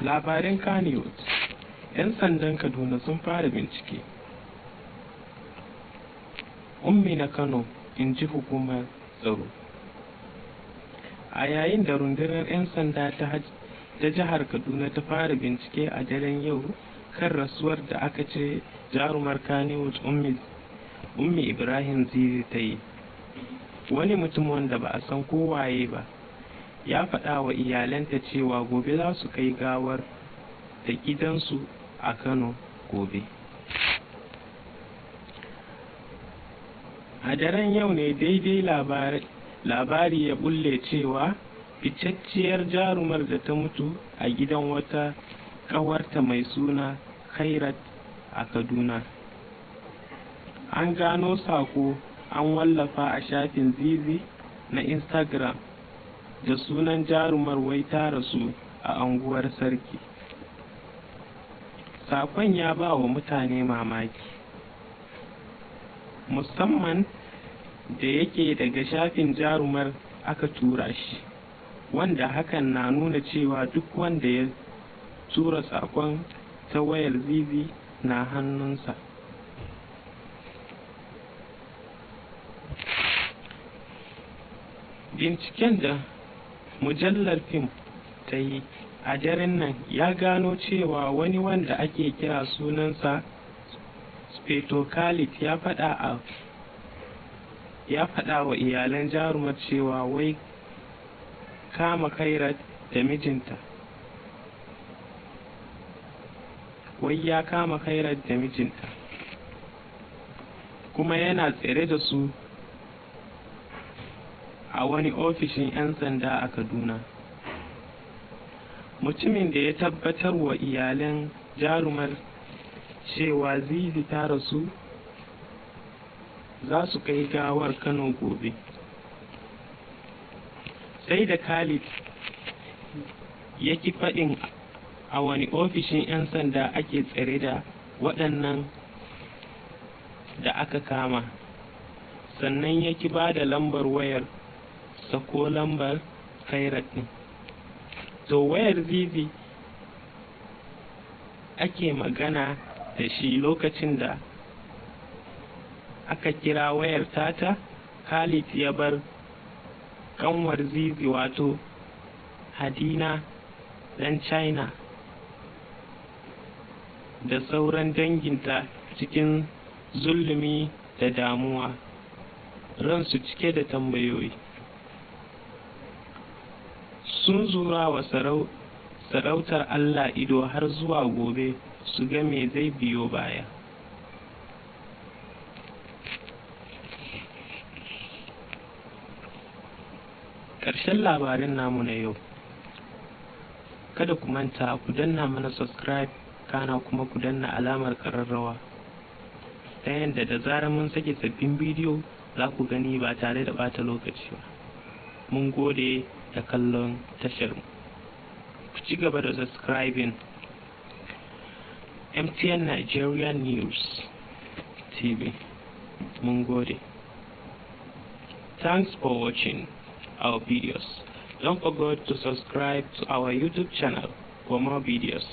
Labarin Kannywood. 'Yan sandan Kaduna sun fara bincike. Ummi na Kano, in ji hukumar tsaro. A yayin da rundunar 'yan sanda ta jihar Kaduna ta fara bincike a daren yau kan rasuwar da aka ce jarumar Kannywood Ummi Ibrahim Zizi ta yi, wani mutum wanda ba a san kowaye ba ya faɗa wa iyalanta cewa gobe za su kai gawar da gidansu a Kano gobe. A daren yau ne daidai labari ya bulle cewa ficacciyar jarumar da ta mutu a gidan wata ƙawarta mai suna Khairat a Kaduna. An gano sako an wallafa a shafin Zizi na Instagram da sunan jarumar wai ta rasu a unguwar Sarki. Sakon ya ba wa mutane mamaki, musamman da yake daga shafin jarumar aka tura shi, wanda hakan na nuna cewa duk wanda ya tura sakon ta wayar Zizi na hannunsa. Binciken da mujallar fim ta yi a daren nan ya gano cewa wani wanda ake kira sunansa Speto Khalid ya faɗa wa iyalan jarumar cewa wai kama Khairat da mijinta kuma yana tsare da su a wani ofishin 'yan sanda a Kaduna. Mutumin da ya tabbatar wa iyalan jarumar cewa Zizi ta rasu za su kai gawar Kano gobe. Sai da Khalid ya ki faɗin a wani ofishin 'yan sanda ake tsare da waɗannan da aka kama, sannan ya ki ba da lambar wayar sako lambar Khairat ɗin. To wayar Zizi ake magana da shi lokacin da aka kira wayar tata. Khalid ya bar kanwar Zizi wato Hadina dan China da sauran danginta cikin zulumi da damuwa, ransu cike da tambayoyi. Sun zura wa sarautar Allah ido har zuwa gobe su ga me zai biyo baya. Ƙarshen labarin namu na yau. Kada ku manta ku danna mana subscribe, kana kuma ku danna alamar ƙararrawa ta yadda da zarar mun sake sabbin bidiyo za ku gani ba tare da ɓata lokaci ba. Mun gode da kallon tashar mu. Ku ci gaba da subscribing MTN Nigeria News TV. Mun gode. Thanks for watching our videos. Don't forget to subscribe to our YouTube channel for more videos.